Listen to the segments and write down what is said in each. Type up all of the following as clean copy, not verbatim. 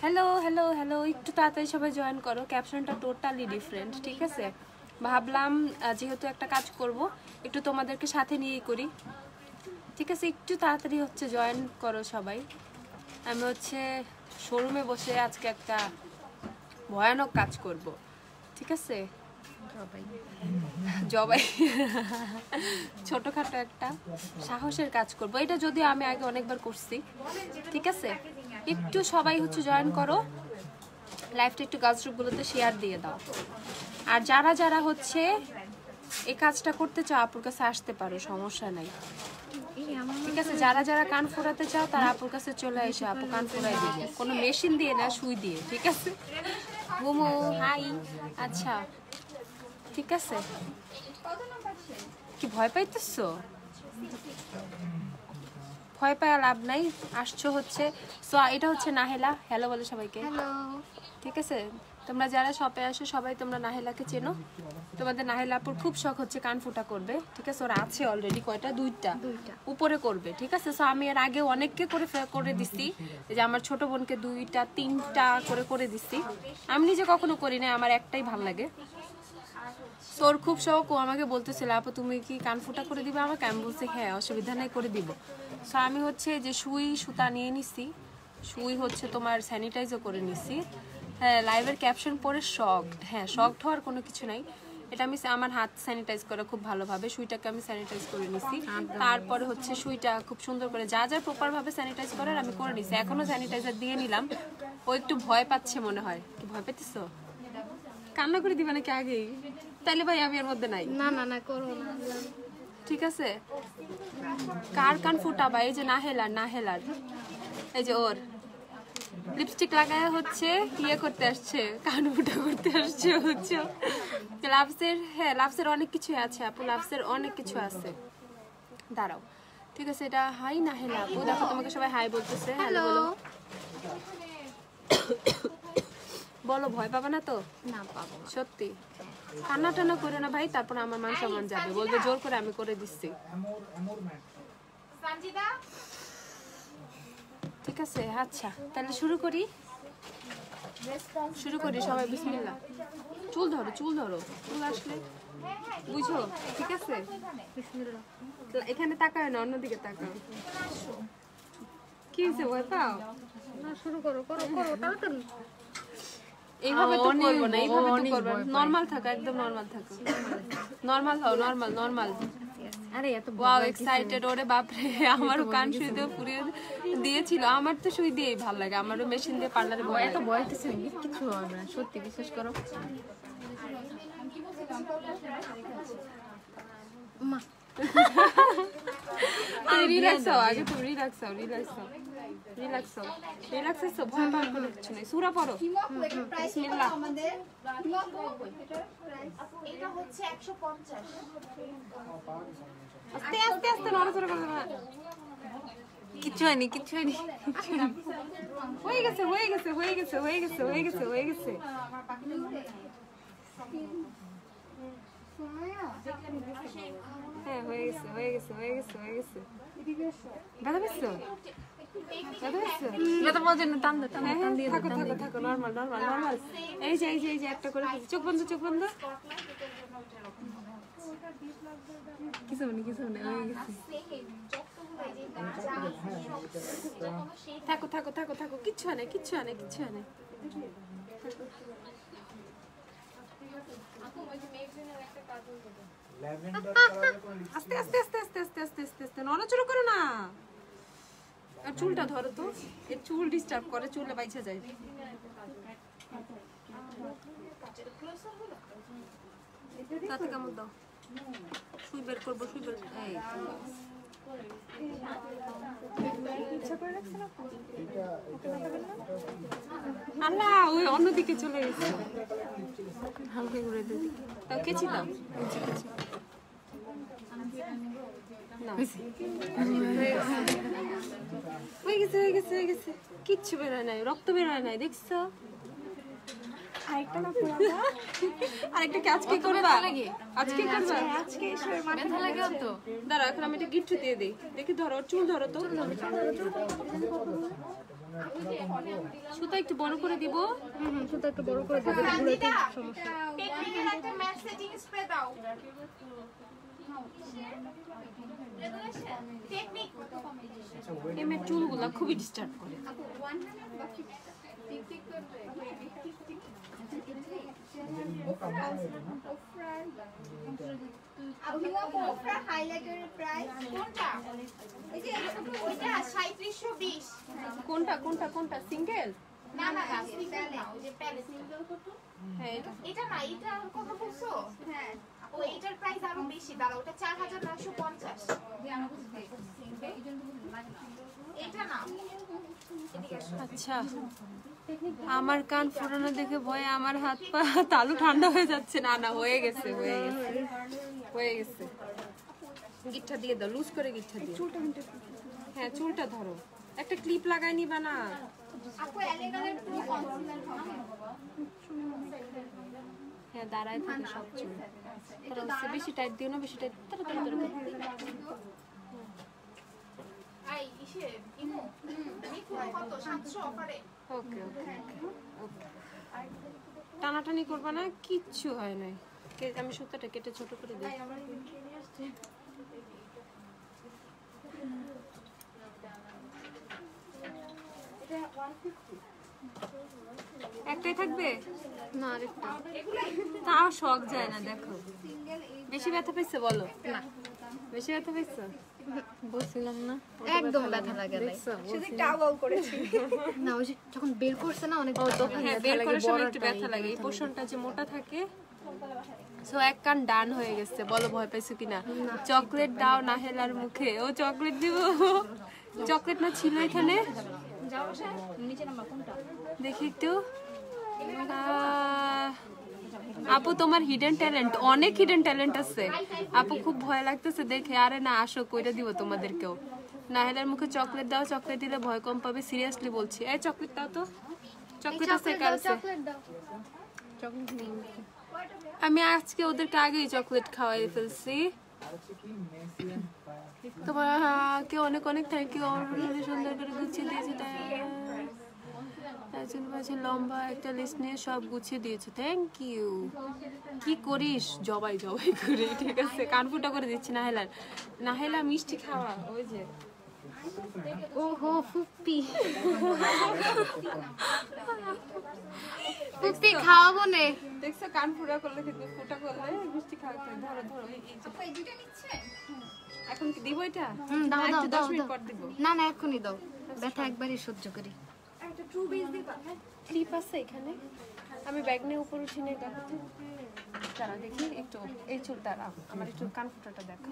Hello hello hello, একটু তাড়াতাড়ি সবাই জয়েন করো। ক্যাপশনটা টোটালি ডিফারেন্ট, ঠিক আছে? ভাবলাম যেহেতু একটা কাজ করব একটু তোমাদেরকে সাথে নিয়েই করি, ঠিক আছে? একটু তাড়াতাড়ি হচ্ছে জয়েন করো সবাই। আমি হচ্ছে শোরুমে বসে আজকে একটা ভয়ানক কাজ করব, ঠিক আছে? জবাই ছোটখাটো একটা সাহসের কাজ করব। এটা যদিও আমি আগে অনেকবার করছি, ঠিক আছে? একটু সবাই হচ্ছে জয়েন করো, লাইভটা একটু গাছ গ্রুপগুলোতে শেয়ার দিয়ে দাও। আর যারা যারা হচ্ছে এই কাজটা করতে চাও আপুর কাছে আসতে পারো, সমস্যা নাই, ঠিক আছে? যারা যারা কান ফোড়াতে চাও তারা আপুর কাছে চলে এসে আপু কান ফোড়াই দিবে, কোনো মেশিন দিয়ে না, সুই দিয়ে, ঠিক আছে? মোমো হাই, আচ্ছা ঠিক আছে। কি ভয় পাইতেছো? ভয় পাওয়া লাভ নাই, আসছো হচ্ছে। সো এটা হচ্ছে নাহেলা, হ্যালো বলে সবাইকে, ঠিক আছে? তোমরা যারা শপে আসো সবাই তোমরা নাহেলাকে চেনো। তোমাদের নাহেলা আপুর খুব শখ হচ্ছে কান ফুটা করবে, ঠিক আছে? ওরা আছে অলরেডি কয়টা, দুইটা উপরে করবে, ঠিক আছে? সো আমি এর আগে অনেককে করে দিছি, যে আমার ছোট বোনকে 2টা 3টা করে দিছি। আমি নিজে কখনো করি না, আমার একটাই ভাল লাগে। তোর খুব শখ, ও আমাকে বলতেছিল আপু তুমি কি কান ফুটা করে দিবে আমাকে? আমি বলছি হ্যাঁ অসুবিধা নাই, করে দিব। সো আমি হচ্ছে যে সুই সুতা নিয়ে নিছি, সুই হচ্ছে তোমার স্যানিটাইজও করে নিছি। হ্যাঁ লাইভের ক্যাপশন পরে শকড, হ্যাঁ শকড হওয়ার কোনো কিছু নাই। এটা আমি আমার হাত স্যানিটাইজ করা খুব ভালোভাবে, সুইটাকে আমি স্যানিটাইজ করে নিছি। তারপরে হচ্ছে সুইটা খুব সুন্দর করে যা যা প্রপারভাবে স্যানিটাইজ করার আমি করে নিছি। এখনো স্যানিটাইজার দিয়ে নিলাম। ও একটু ভয় পাচ্ছে মনে হয়। কি ভয় পেতেছো? কান্না করে দিবা নাকি আগেই? তাইলে ভাই আমি এর মধ্যে নাই। না না না করো না, ঠিক আছে? কার কান ফুটাবা? এই যে নাহেলার এই যে ওর লিপস্টিক লাগায় হচ্ছে ইয়ে করতে আসছে, কান ফুটা করতে আসছে, বুঝছো? লাভসের, হ্যাঁ লাভসের অনেক কিছু আছে আপু, লাভসের অনেক কিছু আছে। দাঁড়াও, ঠিক আছে? এটা হাই নাহেলা আপু, দেখো তোমাকে সবাই হাই বলতেছে। হ্যালো বলো, বলো ভয় পাবা না তো? না পাবো সত্যি কান্না টান্না করে না ভাই, তারপর আমার মান সম্মান যাবে, বলবে জোর করে আমি করে দিচ্ছি, ঠিক আছে? আচ্ছা তাহলে শুরু করি সবাই বিসমিল্লাহ। চুল ধরো চুল আসলে বুঝো, ঠিক আছে? বিসমিল্লাহ। এখানে তাকায় না, অন্যদিকে তাকাও। কি হয়েছে, ভয় পাও না? শুরু করো তাড়াতাড়ি। এইভাবে তো করবো না, এইভাবে তো করবো। নরমাল থাকো, একদম নরমাল থাকো, নরমাল হও, নরমাল। আরে এত ওয়াও এক্সাইটেড, ওরে বাপরে, আমারও কান সুই দিয়ে পুরিয়ে দিয়েছিল। আমার তো সুই দিয়েই ভালো লাগে, আমারও মেশিন দিয়ে পার্লারে বয়। এত বয়স কিছু হবে না, সত্যি বিশ্বাস করো। মা রিল্যাক্স হও, আগে তুমি রিল্যাক্স হও, ভয় পাওয়ার কোনো কিছু নেই। সূরা পড়ো, বিসমিল্লাহ। এটা হচ্ছে 150। আস্তে নড়াচড়া করবে না। কিচ্ছু হয়নি হয়ে গেছে হ্যাঁ হয়ে গেছে। ব্যথা পেয়েছো? থাকো, নরমাল। এই যে একটা করে চোখ বন্ধ। কিছু নেই, হয়ে গেছে। থাকো, কিচ্ছু হয় না। আস্তে নড়াচড়া করো না। আর চুলটা ধরো তো, এর চুল ডিস্টার্ব করে, চুলে বাইছে যায়। তাতে কেমন দাও, সুই বের করবো। এই আল্লাহ, ওই অন্যদিকে চলে গেছে। হালকা করে দিই, তাও কেচি দাও। হয়ে গেছে। কিচ্ছু বেরোয় নাই, রক্ত বেরোয় নাই, দেখছো? আরেকটা কি আজকে করবা? আজকে করবা? ব্যথা লাগে তো। দাঁড়া, এখন আমি এটা গিফট দিয়ে দিই। দেখি ধরো, ওর চুল ধরো তো। সুতা একটু বড় করে দিব। রাজিদা, টেকনিকের একটা মেসেজিং স্প্রে দাও। টেকনিক এমের চুলগুলা খুবই ডিস্টার্ব করে। হাইলাইটারের প্রাইস কোনটা? এই যে ওইটা 3720। কোনটা কোনটা কোনটা? সিঙ্গেল? না না না, সিঙ্গেল না, ওই যে প্যালেস সিঙ্গেল কত? হ্যাঁ এটা। এটা না, এটা কত বলছো? হ্যাঁ, ও এটার প্রাইস আরো বেশি। দাঁড়া, ওটা 4950। এটা না, এদিকে আসো। আচ্ছা, আমার কান ফুরানো দেখে ভয়ে আমার হাত পা তালু ঠান্ডা হয়ে যাচ্ছে। না না, হয়ে গেছে হয়ে গেছে হয়ে গেছে। গিটটা দিয়ে দাও, লুজ করে গিটটা দিয়ে। হ্যাঁ, চুলটা ধরো। একটা ক্লিপ লাগাই নিবা না? আপু এলিগানের পুরো কনসিলার হবে। হ্যাঁ, দাঁড়ায় থাকে সব চুল। তারা হচ্ছে বেশি টাইট দিও না, বেশি টাইট। তাড়াতাড়ি আই ইসে ইমো মিঠুন কত 700 অফারে। ওকে ওকে ওকে। টানাটানি করবা না, কিচ্ছু হয় নাই। আমি সুতাটা কেটে ছোট করে দিই। একটাই থাকবে না আরেকটা। তাও শখ যায় না। দেখো, বেশি ব্যথা পেয়েছে বলো? না বেশি ব্যথা পেয়েছে? বলছিলাম না, একদম ব্যথা লাগে নাই। না ওই যে যখন বের করছে না অনেক হ্যাঁ, বের করার সময় একটু ব্যথা লাগে। এই পোর্শনটা যে মোটা থাকে। সো এক কান ডান হয়ে গেছে। বলো ভয় পাইছো কিনা? চকলেট দাও নাহেলার মুখে। ও চকলেট দিব? চকলেট না ছিল এখানে? দেখি একটু। আপু তোমার হিডেন ট্যালেন্ট, অনেক হিডেন ট্যালেন্ট আছে আপু। খুব ভয় লাগতেছে দেখে। আরে না, আসো, কইরা দিব তোমাদেরকেও। নাহেলার মুখে চকলেট দাও, চকলেট দিলে ভয় কম পাবে। সিরিয়াসলি বলছি। এই চকলেট দাও তো। চকলেট আছে কাছে? চকলেট নেই। আমি আজকে ওদেরকে আগেই চকলেট খাওয়াই ফেলছি। তোমাকে অনেক অনেক থ্যাংক ইউ। আমার সুন্দর করে গুছিয়ে দিয়েছে। একজন পাশে লম্বা একটা লিস্ট নিয়ে সব গুছিয়ে দিয়েছে। Thank you. কি করিস? জবাই জবাই করি। ঠিক আছে, কানফুটা করে দিচ্ছি। নাহেলার নাহেলা মিষ্টি খাওয়া। ওই যে ওহো ফুপি, ফুপি খাওয়াবো নে। দেখছো, কান ফুটা করলে কিন্তু ফুটা করলে মিষ্টি খাওয়াতে। ধরো ধরো, এই যে এই দুটো নিচ্ছে। এখন কি দিব এটা? দাও একটু দাও 10 দাও মিনিট দাও। পর দিব। না না এখনই দাও, ব্যথা একবারই সহ্য করি। একটা ট্রু বেস দিবা। ক্লিপ আছে এখানে। আমি ব্যাগ নিয়ে উপর উঠি নাই। দেখো তো, দাঁড়া দেখি একটু। এই চুলটা আমার একটু কান ফুটাটা দেখো।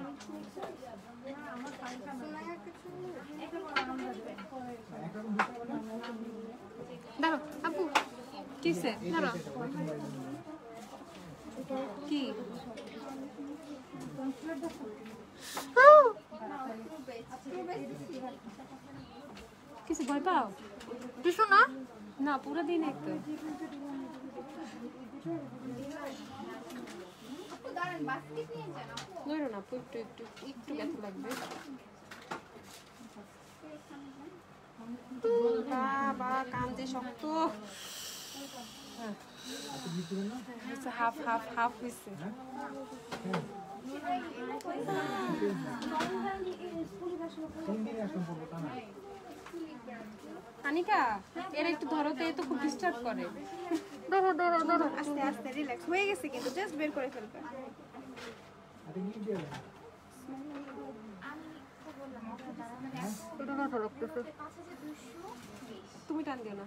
দাঁড়াও আপু, কিসে? দাঁড়াও। কি কিছু ভয় পাও? কিছু না। না, পুরো দিন একটু। আপু দাঁড়ান, বাস্কেট নিয়ে যান আপু। ধরো না, একটু একটু একটু ব্যথা লাগবে। বাবা, কান যে শক্ত। হাফ হাফ হাফ হয়েছে। আনিকা, এর একটু ধরো তো, এ তো খুব ডিস্টার্ব করে। ধরো ধরো ধরো। আস্তে আস্তে রিল্যাক্স হয়ে গেছে, কিন্তু জাস্ট বের করে ফেলবে। তুমি টান দিও না।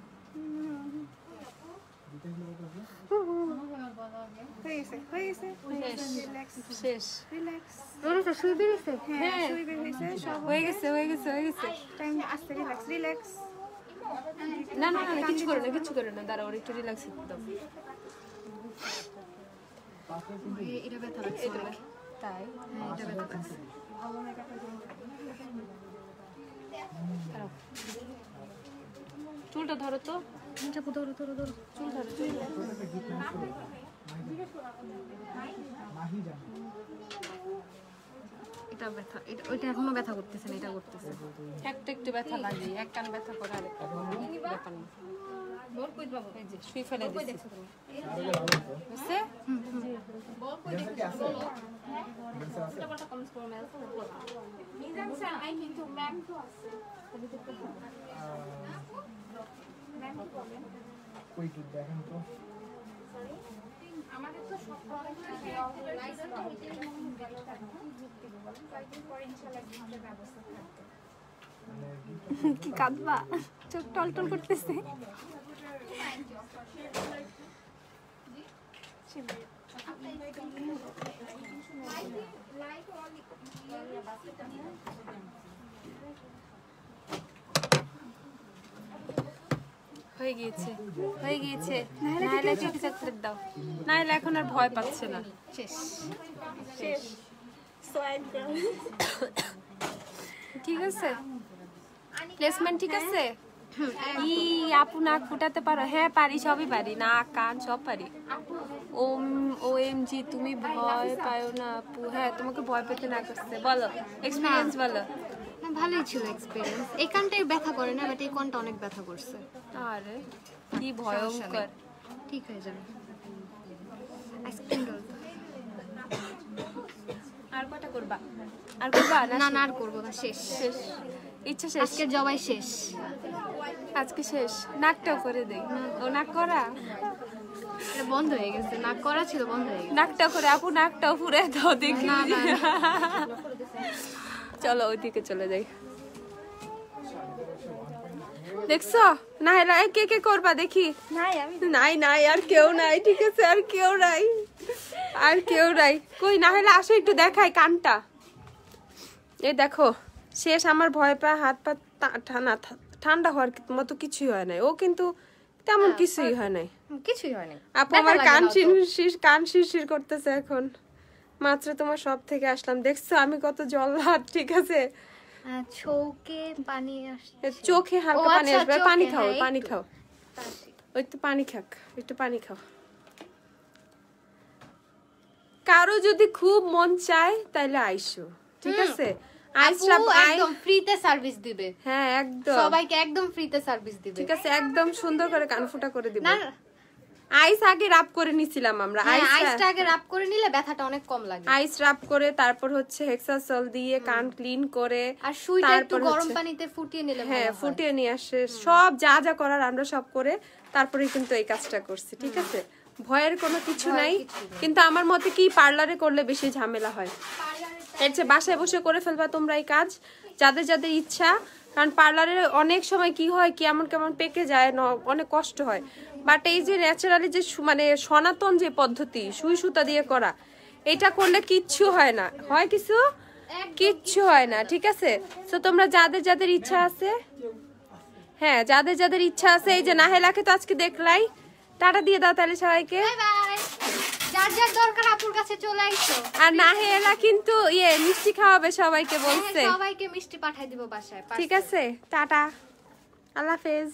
হয়ে গেছে হয়ে গেছে। শেষ রিল্যাক্স শেষ। রিল্যাক্স। বেরিয়েছে, শুয়ে বেরিয়েছে। হ্যাঁ, শুই বের হয়েছে সব। হয়ে গেছে হয়ে গেছে হয়ে গেছে। টাইম আস্তে রিল্যাক্স রিল্যাক্স। না না না, কিছু করে না, কিছু করে না। দাঁড়া, ওর একটু রিল্যাক্স দাও। এটা ব্যথা লাগছে অনেক। তাই? হ্যাঁ, এটা ব্যথা লাগছে। দাঁড়াও। চুলটা ধরো তো। এটা ধরো ধরো ধরো চুল ধরে এটা ব্যথা, এটা ওইটা এখনো ব্যথা করতেছে না, এটা করতেছে। একটা একটু ব্যথা লাগে, এক কান ব্যথা করে আর একটা ব্যাপার না। এই যে শুই ফেলে দিছি বুঝছে? মিজান স্যার আই কিন্তু ম্যাম তো আছে ম্যাম কি বলেন কই কি দেখেন তো আমাদের তো সব লাইসেন্স তো হইতেই মনে হয় ব্যবস্থা বলেন কয়েকদিন পরে ইনশাআল্লাহ গিফটের ব্যবস্থা থাকবে কি কাঁদবা? চোখ টলটল করতেছে। হয়ে গিয়েছে, হয়ে গিয়েছে। নাহলে কি চকলেট দাও, নাহলে এখন আর ভয় পাচ্ছে না। শেষ। শেষ। Sweat girl. ঠিক আছে, প্লেসমেন্ট ঠিক আছে। ই আপু নাক ফুটাতে পারো? হ্যাঁ পারি, সবই পারি, নাক কান সব পারি। OMG তুমি ভয় পাও না আপু? হ্যাঁ তোমাকে ভয় পেতে না করছে, বলো এক্সপেরিয়েন্স বলো। না ভালোই ছিল এক্সপেরিয়েন্স। এই কানটাই ব্যথা করে না, বাট এই কানটা অনেক ব্যথা করছে। আরে কি ভয়ঙ্কর। ঠিক হয়ে যাবে। Ice cream role. আর কটা করবা? আর করবা না না আর করবো না, শেষ। শেষ, ইচ্ছা শেষ, আজকের জবাই শেষ। আজকে শেষ। নাকটাও করে দেই। ও নাক করা, এটা বন্ধ হয়ে গেছে, নাক করা ছিল বন্ধ হয়ে গেছে। নাকটাও করে আপু, নাকটাও ফুরে দাও দেখি। না না চলো ওইদিকে চলে যাই। দেখছো নাহেলা, কে কে করবা দেখি? নাই আমি নাই নাই আর কেউ নাই, ঠিক আছে আর কেউ নাই, আর কেউ নাই। কই নাহেলা আসো একটু দেখাই কানটা। এই দেখো শেষ। আমার ভয় পায় হাত পা ঠান্ডা হওয়ার মতো কিছুই হয় নাই। ও কিন্তু তেমন কিছুই হয় নাই। কিছুই হয়নি। আপু আমার কান শিরশির করতেছে এখন। মাত্র তোমার সব থেকে আসলাম, দেখছো আমি কত জল্লাদ, ঠিক আছে? চোখে পানি আসছে। চোখে হালকা ও পানি আচ্ছা, আসবে, চোখে, পানি খাও, হ্যাঁ, পানি একটু। খাও, ওই তো পানি খাক, একটু পানি খাও। কারো যদি খুব মন চায় তাহলে আইসো, ঠিক আছে? আইসরা একদম ফ্রিতে সার্ভিস দিবে। হ্যাঁ একদম, সবাইকে একদম ফ্রিতে সার্ভিস দিবে। ঠিক আছে, একদম সুন্দর করে কান ফুটা করে দিব। না আইস আগে রাব করে নিছিলাম আমরা, আইসটা আগে রাব করে নিলে ব্যথাটা অনেক কম লাগে। আইস রাব করে তারপর হচ্ছে হেক্সাসল দিয়ে কান ক্লিন করে, আর সুইটা একটু তারপর গরম হচ্ছে- পানিতে ফুটিয়ে নিলে হ্যাঁ ভালো হয়। ফুটিয়ে নিয়ে আসে, সব যা যা করার আমরা সব করে তারপরে কিন্তু এই কাজটা করছি, ঠিক আছে? ভয়ের কোনো কিছু নাই, কিন্তু আমার মতে কি পার্লারে করলে বেশি ঝামেলা হয়। এর চেয়ে বাসায় বসে করে ফেলবা তোমরা এই কাজ, যাদের যাদের ইচ্ছা। কারণ পার্লারে অনেক সময় কি হয়, কেমন কেমন পেকে যায়, অনেক কষ্ট হয়। বাট এই যে ন্যাচারালি যে মানে সনাতন যে পদ্ধতি সুই সুতা দিয়ে করা, এটা করলে কিচ্ছু হয় না, হয় কিছু কিচ্ছু হয় না, ঠিক আছে? তো তোমরা যাদের যাদের ইচ্ছা আছে, হ্যাঁ যাদের যাদের ইচ্ছা আছে, এই যে নাহেলাকে তো আজকে দেখলাই, টাটা দিয়ে দাও তাহলে সবাইকে। Bye bye. যার যার দরকার আপুর কাছে চলে আইসো। আর নাহেলা কিন্তু মিষ্টি খাওয়াবে সবাইকে বলছে, সবাইকে মিষ্টি পাঠাই দিব বাসায়। ঠিক আছে? টাটা, আল্লাহ হাফেজ।